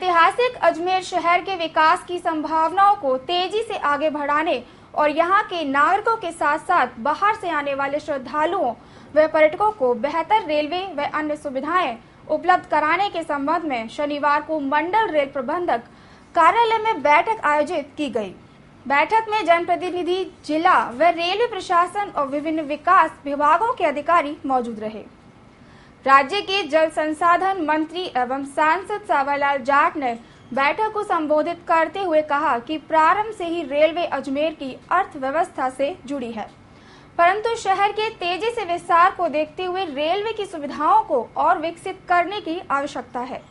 ऐतिहासिक अजमेर शहर के विकास की संभावनाओं को तेजी से आगे बढ़ाने और यहां के नागरिकों के साथ साथ बाहर से आने वाले श्रद्धालुओं व पर्यटकों को बेहतर रेलवे व अन्य सुविधाएं उपलब्ध कराने के संबंध में शनिवार को मंडल रेल प्रबंधक कार्यालय में बैठक आयोजित की गई। बैठक में जनप्रतिनिधि, जिला व रेलवे प्रशासन और विभिन्न विकास विभागों के अधिकारी मौजूद रहे। राज्य के जल संसाधन मंत्री एवं सांसद सावरलाल जाट ने बैठक को संबोधित करते हुए कहा कि प्रारंभ से ही रेलवे अजमेर की अर्थव्यवस्था से जुड़ी है, परंतु शहर के तेजी से विस्तार को देखते हुए रेलवे की सुविधाओं को और विकसित करने की आवश्यकता है,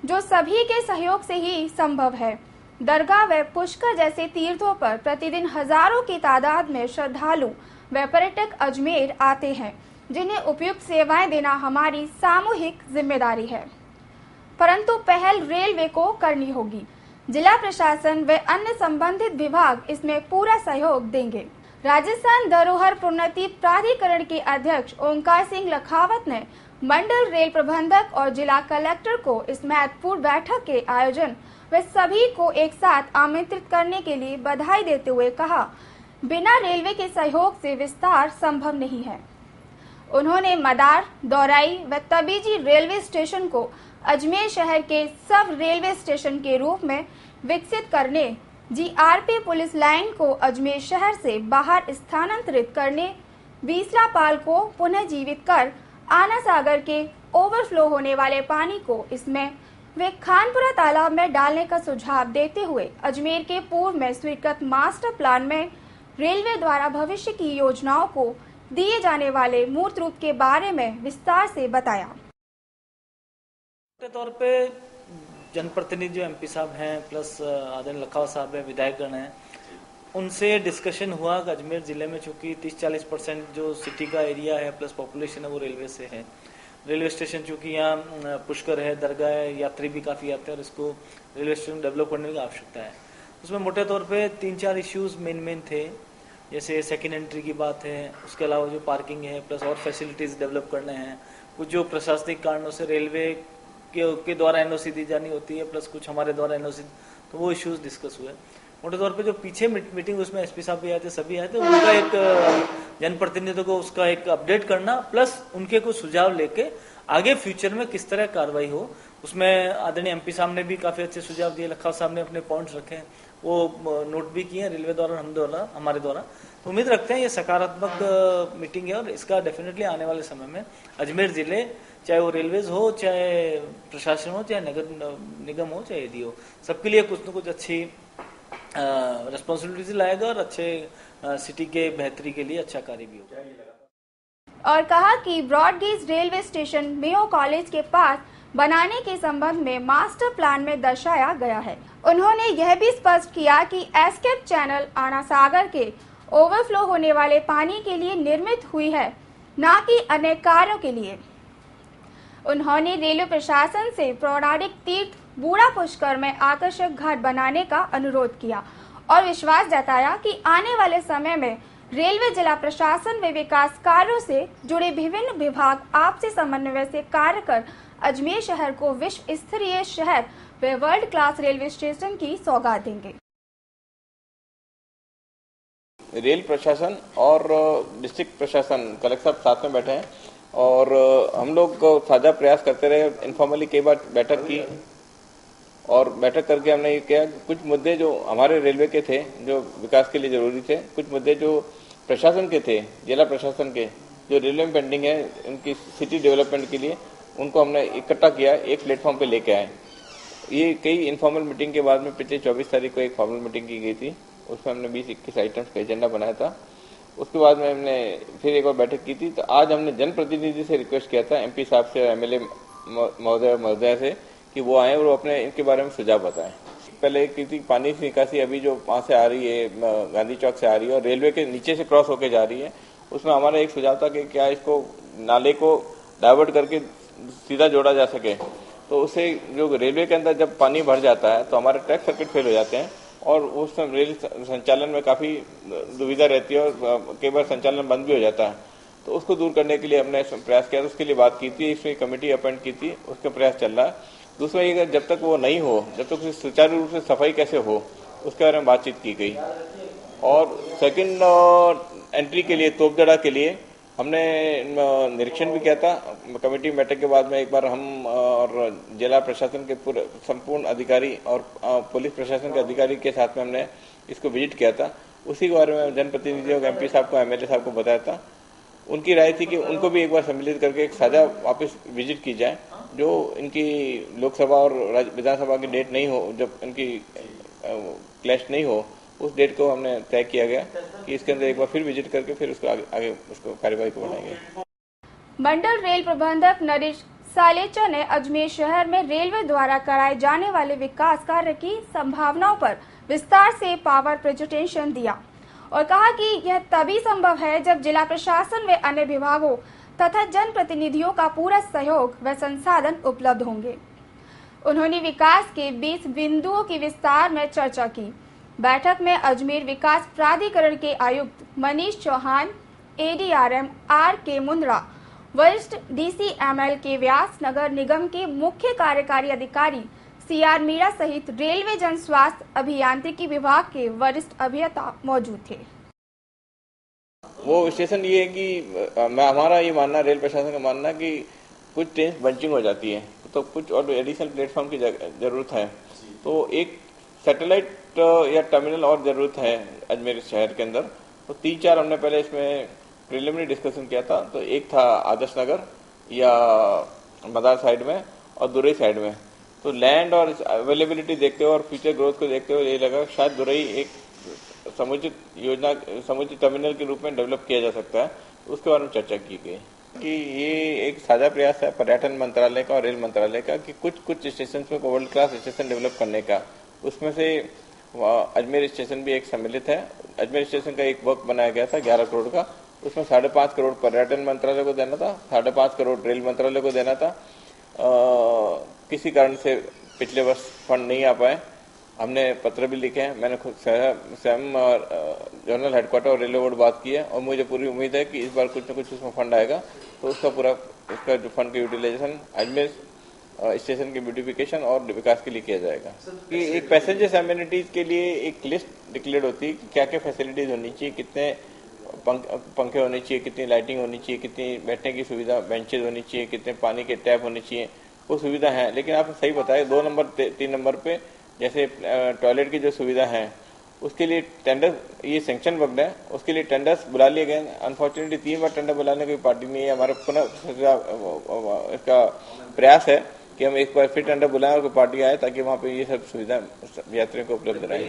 जो सभी के सहयोग से ही संभव है। दरगाह व पुष्कर जैसे तीर्थों पर प्रतिदिन हजारों की तादाद में श्रद्धालु व पर्यटक अजमेर आते हैं, जिन्हें उपयुक्त सेवाएं देना हमारी सामूहिक जिम्मेदारी है, परंतु पहल रेलवे को करनी होगी। जिला प्रशासन व अन्य संबंधित विभाग इसमें पूरा सहयोग देंगे। राजस्थान धरोहर प्रोन्नति प्राधिकरण के अध्यक्ष ओंकार सिंह लखावत ने मंडल रेल प्रबंधक और जिला कलेक्टर को इस महत्वपूर्ण बैठक के आयोजन व सभी को एक साथ आमंत्रित करने के लिए बधाई देते हुए कहा, बिना रेलवे के सहयोग से विस्तार संभव नहीं है। उन्होंने मदार, दौराई व तबीजी रेलवे स्टेशन को अजमेर शहर के सब रेलवे स्टेशन के रूप में विकसित करने, जीआरपी पुलिस लाइन को अजमेर शहर से बाहर स्थानांतरित करने, बीसलापाल को पुनः जीवित कर आना सागर के ओवरफ्लो होने वाले पानी को इसमें वे खानपुरा तालाब में डालने का सुझाव देते हुए अजमेर के पूर्व में स्वीकृत मास्टर प्लान में रेलवे द्वारा भविष्य की योजनाओं को दिए जाने वाले मूर्त रूप के बारे में विस्तार से बताया। मोटे तौर पे जनप्रतिनिधि जो एमपी साहब हैं प्लस आदरणीय लखावत साहब हैं, विधायकगण हैं, उनसे डिस्कशन हुआ कि अजमेर जिले में चूंकि 30-40% जो सिटी का एरिया है प्लस पॉपुलेशन है वो रेलवे से है। रेलवे स्टेशन चूंकि यहाँ पुष्कर है, दरगाह है, यात्री भी काफ़ी आते हैं और इसको रेलवे स्टेशन डेवलप करने की आवश्यकता है। उसमें मोटे तौर पे 3-4 इश्यूज मेन थे, जैसे सेकेंड एंट्री की बात है, उसके अलावा जो पार्किंग है प्लस और फैसिलिटीज़ डेवलप करने हैं, कुछ जो प्रशासनिक कारणों से रेलवे के द्वारा एनओसी दी जानी होती है प्लस कुछ हमारे द्वारा एनओसी, तो वो इश्यूज डिस्कस हुए। मोटे तौर पे जो पीछे मीटिंग उसमें एसपी साहब भी आए थे, सभी आए थे, उनका एक जनप्रतिनिधियों को उसका एक अपडेट करना प्लस उनके कुछ सुझाव लेके आगे फ्यूचर में किस तरह कार्रवाई हो, उसमें आदरणीय एमपी साहब ने भी काफी अच्छे सुझाव दिए, लखावत साहब ने अपने पॉइंट्स रखे, वो नोट भी किए रेलवे द्वारा, हमारे द्वारा। तो उम्मीद रखते हैं ये सकारात्मक मीटिंग है और इसका डेफिनेटली आने वाले समय में अजमेर जिले, चाहे वो रेलवेज हो, चाहे प्रशासन हो, चाहे नगर निगम हो, चाहे एडी हो, सबके लिए कुछ न कुछ अच्छी रिस्पॉन्सिबिलिटी लाएगा और अच्छे सिटी के बेहतरी के लिए अच्छा कार्य भी होगा। और कहा कि broad gauge railway station Mayo college के पास बनाने के संबंध में मास्टर प्लान में दर्शाया गया है। उन्होंने यह भी स्पष्ट किया कि एस्केप चैनल आना सागर के ओवरफ्लो होने वाले पानी के लिए निर्मित हुई है, न कि अन्य कार्यों के लिए। उन्होंने रेलवे प्रशासन से पौराणिक तीर्थ बूढ़ा पुष्कर में आकर्षक घाट बनाने का अनुरोध किया और विश्वास जताया कि आने वाले समय में रेलवे जिला प्रशासन व विकास कार्यों से जुड़े विभिन्न विभाग आपसी समन्वय से कार्य कर अजमेर शहर को विश्व स्तरीय शहर व वर्ल्ड क्लास रेलवे स्टेशन की सौगात देंगे। रेल प्रशासन और डिस्ट्रिक्ट प्रशासन कलेक्टर साहब साथ में बैठे हैं और हम लोग साझा प्रयास करते रहे। इनफॉर्मली कई बार बैठक की और बैठक करके हमने ये किया कि कुछ मुद्दे जो हमारे रेलवे के थे, जो विकास के लिए जरूरी थे, कुछ मुद्दे जो प्रशासन के थे, जिला प्रशासन के, जो रेलवे में पेंडिंग है, उनकी सिटी डेवलपमेंट के लिए, उनको हमने इकट्ठा किया, एक प्लेटफॉर्म पे लेके आए। ये कई इनफॉर्मल मीटिंग के बाद में पिछले 24 तारीख को एक फॉर्मल मीटिंग की गई थी, उसमें हमने 20-21 आइटम्स का एजेंडा बनाया था। उसके बाद में हमने फिर एक और बैठक की थी। तो आज हमने जनप्रतिनिधि से रिक्वेस्ट किया था, एमपी साहब से, एमएलए महोदय से, कि वो आए और अपने इनके बारे में सुझाव बताएं। पहले की थी पानी की निकासी, अभी जो वहां से आ रही है, गांधी चौक से आ रही है और रेलवे के नीचे से क्रॉस होकर जा रही है, उसमें हमारा एक सुझाव था कि क्या इसको नाले को डाइवर्ट करके सीधा जोड़ा जा सके। तो उससे जो रेलवे के अंदर जब पानी भर जाता है तो हमारे ट्रैक सर्किट फेल हो जाते हैं और उस समय रेल संचालन में काफी दुविधा रहती है और कई बार संचालन बंद भी हो जाता है। तो उसको दूर करने के लिए हमने प्रयास किया, उसके लिए बात की थी, इसमें कमेटी अपॉइंट की थी, उसका प्रयास चल रहा है। दूसरा ये जब तक वो नहीं हो, जब तक सुचारू रूप से सफाई कैसे हो उसके बारे में बातचीत की गई। और सेकंड एंट्री के लिए, तोपजड़ा के लिए हमने निरीक्षण भी किया था। कमेटी बैठक के बाद में एक बार हम और जिला प्रशासन के पूरे संपूर्ण अधिकारी और पुलिस प्रशासन के अधिकारी के साथ में हमने इसको विजिट किया था। उसी के बारे में जनप्रतिनिधियों को, MP साहब को, MLA साहब को बताया था। उनकी राय थी कि उनको भी एक बार सम्मिलित करके एक साझा वापस विजिट की जाए, जो इनकी लोकसभा और विधानसभा की डेट नहीं हो, जब इनकी क्लैश नहीं हो, उस डेट को हमने तय किया गया कि इसके अंदर एक बार फिर विजिट करके फिर उसको आगे उसको कार्यवाही को बढ़ाएंगे। मंडल रेल प्रबंधक नरेश सालेचा ने अजमेर शहर में रेलवे द्वारा कराए जाने वाले विकास कार्य की संभावनाओं पर विस्तार से पावर प्रेजेंटेशन दिया और कहा कि यह तभी संभव है जब जिला प्रशासन व अन्य विभागों तथा जनप्रतिनिधियों का पूरा सहयोग व संसाधन उपलब्ध होंगे। उन्होंने विकास के 20 बिंदुओं की विस्तार में चर्चा की। बैठक में अजमेर विकास प्राधिकरण के आयुक्त मनीष चौहान, ADRM RK मुंद्रा, वरिष्ठ DCML के व्यास, नगर निगम के मुख्य कार्यकारी अधिकारी CR मीणा सहित रेलवे जन स्वास्थ्य अभियांत्रिकी विभाग के वरिष्ठ अभियंता मौजूद थे। वो स्टेशन ये है कि हमारा ये मानना, रेल प्रशासन का मानना कि कुछ ट्रेन बंचिंग हो जाती है, तो कुछ और एडिशनल प्लेटफॉर्म की जरूरत है। तो एक सैटेलाइट या टर्मिनल और जरूरत है अजमेर शहर के अंदर। तो 3-4 हमने पहले इसमें प्रिलिमिनरी डिस्कशन किया था। तो एक था आदर्श नगर या मदार साइड में और दुरई साइड में। तो लैंड और अवेलेबिलिटी देखते हुए और फ्यूचर ग्रोथ को देखते हुए ये लगा शायद दुरई एक समुचित योजना, समुचित टर्मिनल के रूप में डेवलप किया जा सकता है। उसके बारे में चर्चा की गई कि ये एक साझा प्रयास है पर्यटन मंत्रालय का और रेल मंत्रालय का कि कुछ स्टेशन में वर्ल्ड क्लास स्टेशन डेवलप करने का। उसमें से अजमेर स्टेशन भी एक सम्मिलित है। अजमेर स्टेशन का एक वर्क बनाया गया था 11 करोड़ का, उसमें 5.5 करोड़ पर्यटन मंत्रालय को देना था, 5.5 करोड़ रेल मंत्रालय को देना था। किसी कारण से पिछले वर्ष फंड नहीं आ पाए। हमने पत्र भी लिखे हैं, मैंने खुद स्वयं जनरल हेडक्वार्टर और रेलवे बोर्ड बात की है और मुझे पूरी उम्मीद है कि इस बार कुछ न कुछ उसमें फंड आएगा। तो उसका जो फंड का यूटिलाइजेशन अजमेर स्टेशन की ब्यूटिफिकेशन और विकास के लिए किया जाएगा। कि एक पैसेंजर्स एमिनिटीज के लिए एक लिस्ट डिक्लेयर होती है कि क्या क्या फैसिलिटीज होनी चाहिए, कितने पंखे होने चाहिए, कितनी लाइटिंग होनी चाहिए, कितनी बैठने की सुविधा, बेंचेज होनी चाहिए, कितने पानी के टैप होने चाहिए। वो सुविधा है, लेकिन आपने सही बताया 2 नंबर 3 नंबर पे जैसे टॉयलेट की जो सुविधा है उसके लिए टेंडर, ये सैंक्शन वर्क है, उसके लिए टेंडर्स बुला लिए गए। अनफॉर्चुनेटली 3 बार टेंडर बुलाने की पार्टी नहीं है। हमारा पुनः इसका प्रयास है कि हम एक बार फिर टेंडर बुलाएं और कोई पार्टी आए ताकि वहाँ पे ये सब सुविधा यात्रियों को उपलब्ध रहे।